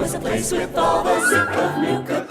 was a place with all the zinc of Nuka.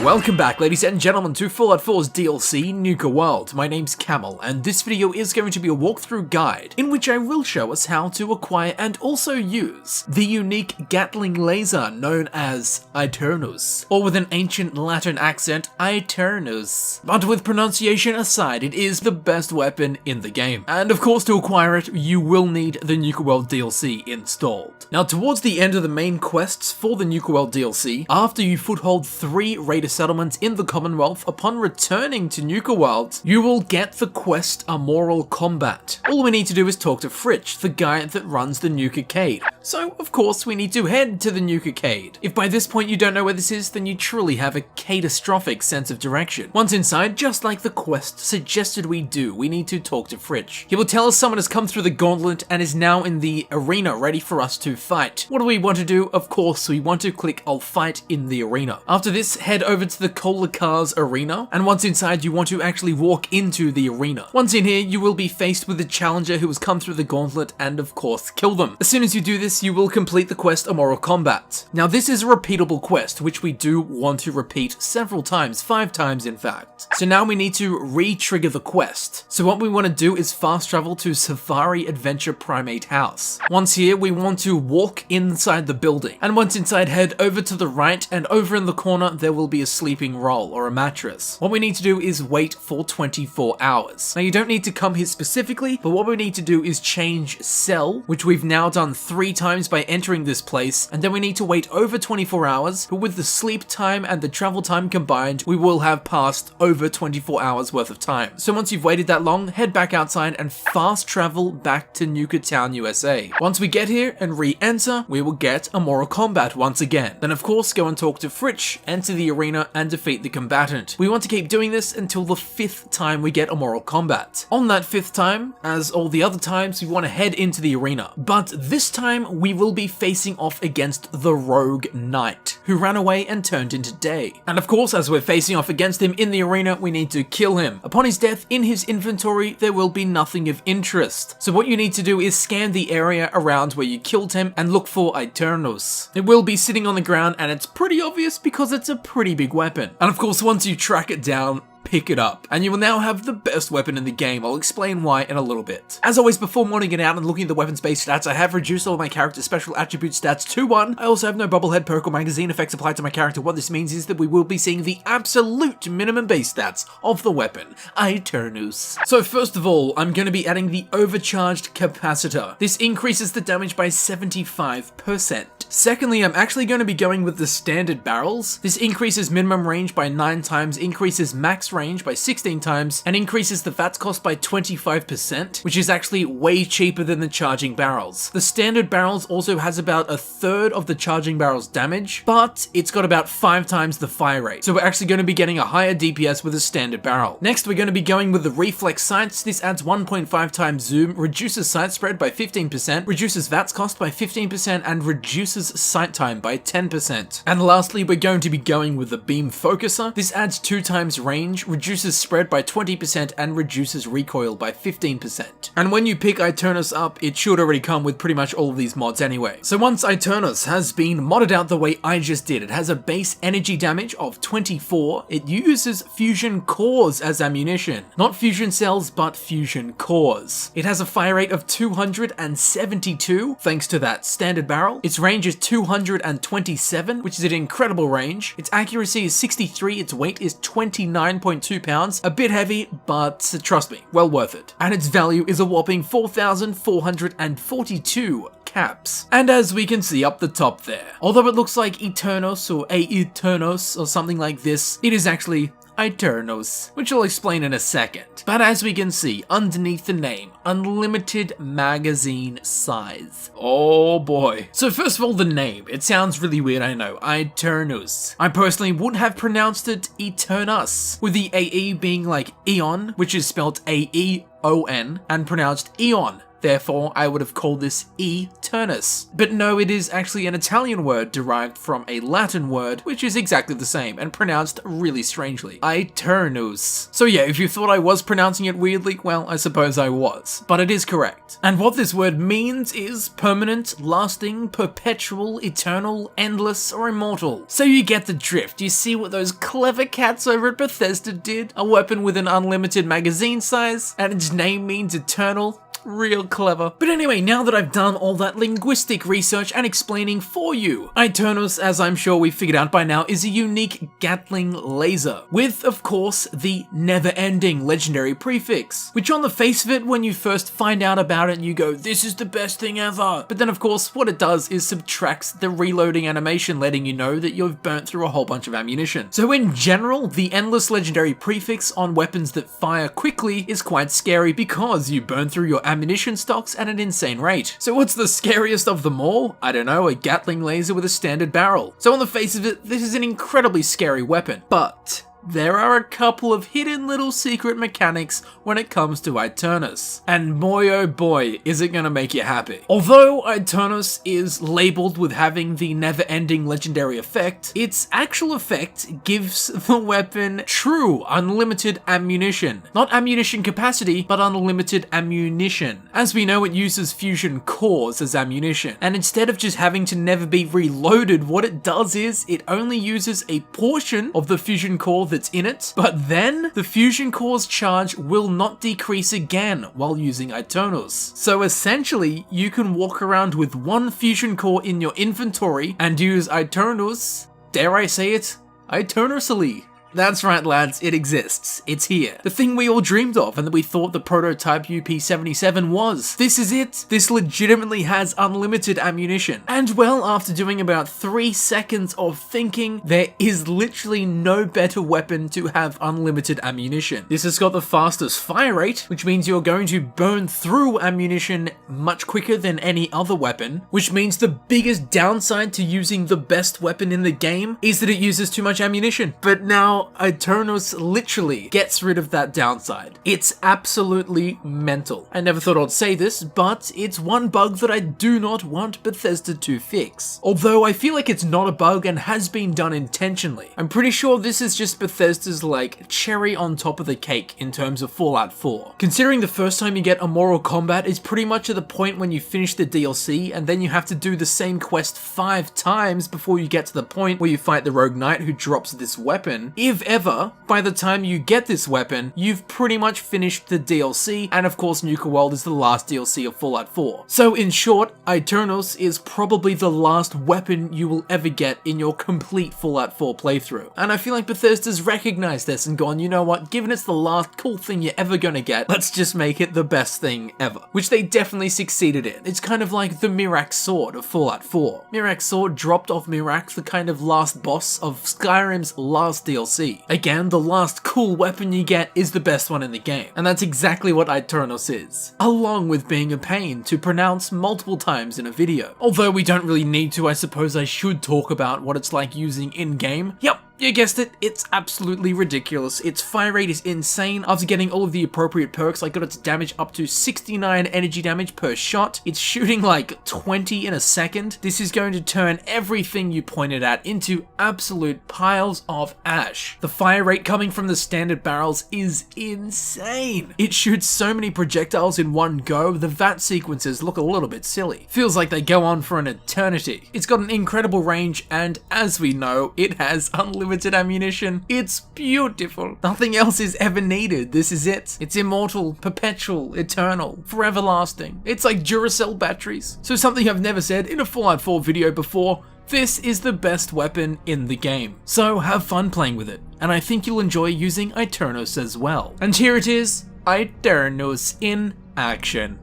Welcome back, ladies and gentlemen, to Fallout 4's DLC, Nuka World. My name's Camel, and this video is going to be a walkthrough guide in which I will show us how to acquire and also use the unique Gatling laser known as Aeternus, or with an ancient Latin accent, Aeternus. But with pronunciation aside, it is the best weapon in the game. And of course, to acquire it, you will need the Nuka World DLC installed. Now, towards the end of the main quests for the Nuka World DLC, after you foothold 3 raider settlements in the Commonwealth, upon returning to Nuka World, you will get the quest Amoral Combat. All we need to do is talk to Fritch, the guy that runs the Nuka-cade. So, of course, we need to head to the Nuka-cade. If by this point you don't know where this is, then you truly have a catastrophic sense of direction. Once inside, just like the quest suggested we do, we need to talk to Fritch. He will tell us someone has come through the gauntlet and is now in the arena ready for us to fight. What do we want to do? Of course, we want to click I'll fight in the arena. After this, head over to the Cola Cars arena, and once inside you want to actually walk into the arena. Once in here, you will be faced with a challenger who has come through the gauntlet and of course kill them. As soon as you do this, you will complete the quest Amoral Combat. Now this is a repeatable quest, which we do want to repeat several times, 5 times in fact. So now we need to re-trigger the quest. So what we want to do is fast travel to Safari Adventure Primate House. Once here, we want to walk inside the building, and once inside, head over to the right, and over in the corner there will be a sleeping roll or a mattress. What we need to do is wait for 24 hours. Now you don't need to come here specifically, but what we need to do is change cell, which we've now done 3 times by entering this place, and then we need to wait over 24 hours, but with the sleep time and the travel time combined, we will have passed over 24 hours worth of time. So once you've waited that long, head back outside and fast travel back to Nuka Town, USA. Once we get here and re-enter, we will get Amoral Combat once again. Then of course, go and talk to Fritch, enter the arena, and defeat the combatant. We want to keep doing this until the 5th time we get Amoral Combat. On that 5th time, as all the other times, we want to head into the arena. But this time, we will be facing off against the Rogue Knight, who ran away and turned into day. And of course, as we're facing off against him in the arena, we need to kill him. Upon his death, in his inventory, there will be nothing of interest. So what you need to do is scan the area around where you killed him and look for Aeternus. It will be sitting on the ground, and it's pretty obvious because it's a pretty big weapon. And of course, once you track it down, pick it up, and you will now have the best weapon in the game. I'll explain why in a little bit. As always, before modding it out and looking at the weapons-based stats, I have reduced all my character's special attribute stats to 1. I also have no bubblehead, perk, or magazine effects applied to my character. What this means is that we will be seeing the absolute minimum base stats of the weapon, Aeternus. So first of all, I'm going to be adding the overcharged capacitor. This increases the damage by 75%. Secondly, I'm actually going to be going with the standard barrels. This increases minimum range by 9 times, increases max range by 16 times, and increases the VATS cost by 25%, which is actually way cheaper than the charging barrels. The standard barrels also has about 1/3 of the charging barrels damage, but it's got about 5 times the fire rate. So we're actually going to be getting a higher DPS with a standard barrel. Next, we're going to be going with the reflex sights. This adds 1.5 times zoom, reduces sight spread by 15%, reduces VATS cost by 15%, and reduces sight time by 10%. And lastly, we're going to be going with the beam focuser. This adds 2 times range, reduces spread by 20%, and reduces recoil by 15%. And when you pick Aeternus up, it should already come with pretty much all of these mods anyway. So once Aeternus has been modded out the way I just did, it has a base energy damage of 24. It uses fusion cores as ammunition. Not fusion cells, but fusion cores. It has a fire rate of 272, thanks to that standard barrel. Its range is 227, which is an incredible range. Its accuracy is 63, its weight is 29.2 pounds. A bit heavy, but trust me, well worth it. And its value is a whopping 4,442 caps. And as we can see up the top there, although it looks like Aeternus or Aeternus or something like this, it is actually Aeternus, which I'll explain in a second. But as we can see underneath the name, unlimited magazine size. Oh boy. So first of all, the name. It sounds really weird, I know. Aeternus. I personally would have pronounced it Aeternus, with the AE being like Eon, which is spelled AEON, and pronounced Eon. Therefore, I would have called this Aeternus. But no, it is actually an Italian word derived from a Latin word, which is exactly the same and pronounced really strangely. Aeternus. So yeah, if you thought I was pronouncing it weirdly, well, I suppose I was. But it is correct. And what this word means is permanent, lasting, perpetual, eternal, endless, or immortal. So you get the drift. You see what those clever cats over at Bethesda did? A weapon with an unlimited magazine size, and its name means eternal. Real clever. But anyway, now that I've done all that linguistic research and explaining for you, Aeternus, as I'm sure we figured out by now, is a unique Gatling laser, with, of course, the never-ending legendary prefix, which on the face of it, when you first find out about it, you go, this is the best thing ever. But then, of course, what it does is subtracts the reloading animation, letting you know that you've burnt through a whole bunch of ammunition. So in general, the endless legendary prefix on weapons that fire quickly is quite scary because you burn through your ammunition stocks at an insane rate. So what's the scariest of them all? I don't know, a Gatling laser with a standard barrel. So on the face of it, this is an incredibly scary weapon, but there are a couple of hidden little secret mechanics when it comes to Aeternus. And boy oh boy, is it gonna make you happy. Although Aeternus is labeled with having the never-ending legendary effect, its actual effect gives the weapon true unlimited ammunition. Not ammunition capacity, but unlimited ammunition. As we know, it uses fusion cores as ammunition, and instead of just having to never be reloaded, what it does is it only uses a portion of the fusion core that's in it, but then the fusion core's charge will not decrease again while using Aeternus. So essentially, you can walk around with one fusion core in your inventory and use Aeternus, dare I say it, Aeternusly. That's right, lads, it exists. It's here. The thing we all dreamed of and that we thought the prototype UP-77 was. This is it. This legitimately has unlimited ammunition. And well, after doing about 3 seconds of thinking, there is literally no better weapon to have unlimited ammunition. This has got the fastest fire rate, which means you're going to burn through ammunition much quicker than any other weapon, which means the biggest downside to using the best weapon in the game is that it uses too much ammunition. But now, Aeternus literally gets rid of that downside. It's absolutely mental. I never thought I'd say this, but it's one bug that I do not want Bethesda to fix. Although I feel like it's not a bug and has been done intentionally. I'm pretty sure this is just Bethesda's like cherry on top of the cake in terms of Fallout 4. Considering the first time you get a Mortal Kombat is pretty much at the point when you finish the DLC and then you have to do the same quest 5 times before you get to the point where you fight the Rogue Knight who drops this weapon. If ever, by the time you get this weapon, you've pretty much finished the DLC, and of course Nuka World is the last DLC of Fallout 4. So in short, Aeternus is probably the last weapon you will ever get in your complete Fallout 4 playthrough. And I feel like Bethesda's recognized this and gone, you know what, given it's the last cool thing you're ever gonna get, let's just make it the best thing ever. Which they definitely succeeded in. It's kind of like the Mirax Sword of Fallout 4. Mirax Sword dropped off Mirax, the kind of last boss of Skyrim's last DLC. Again, the last cool weapon you get is the best one in the game, and that's exactly what Aeternus is, along with being a pain to pronounce multiple times in a video. Although we don't really need to, I suppose I should talk about what it's like using in-game. Yep. You guessed it, it's absolutely ridiculous. Its fire rate is insane. After getting all of the appropriate perks, I got its damage up to 69 energy damage per shot. It's shooting like 20 in a second. This is going to turn everything you pointed at into absolute piles of ash. The fire rate coming from the standard barrels is insane. It shoots so many projectiles in one go, the VAT sequences look a little bit silly. Feels like they go on for an eternity. It's got an incredible range, and as we know, it has unlimited ammunition. It's beautiful. Nothing else is ever needed. This is it. It's immortal, perpetual, eternal, forever lasting. It's like Duracell batteries. So something I've never said in a Fallout 4 video before, this is the best weapon in the game. So have fun playing with it, and I think you'll enjoy using Aeternus as well. And here it is, Aeternus in action.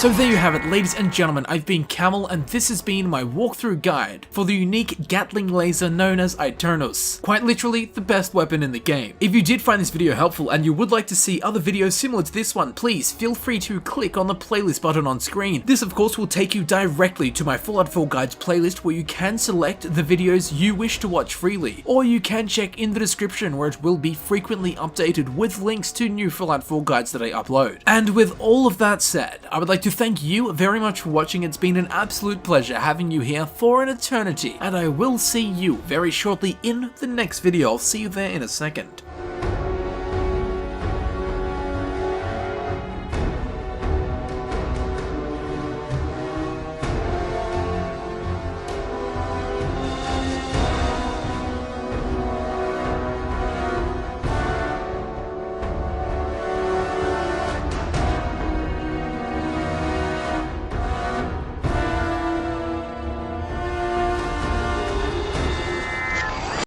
So there you have it, ladies and gentlemen, I've been Camel, and this has been my walkthrough guide for the unique Gatling laser known as Aeternus. Quite literally, the best weapon in the game. If you did find this video helpful and you would like to see other videos similar to this one, please feel free to click on the playlist button on screen. This of course will take you directly to my Fallout 4 Guides playlist, where you can select the videos you wish to watch freely, or you can check in the description where it will be frequently updated with links to new Fallout 4 guides that I upload. And with all of that said, I would like to thank you very much for watching. It's been an absolute pleasure having you here for an eternity, and I will see you very shortly in the next video. I'll see you there in a second.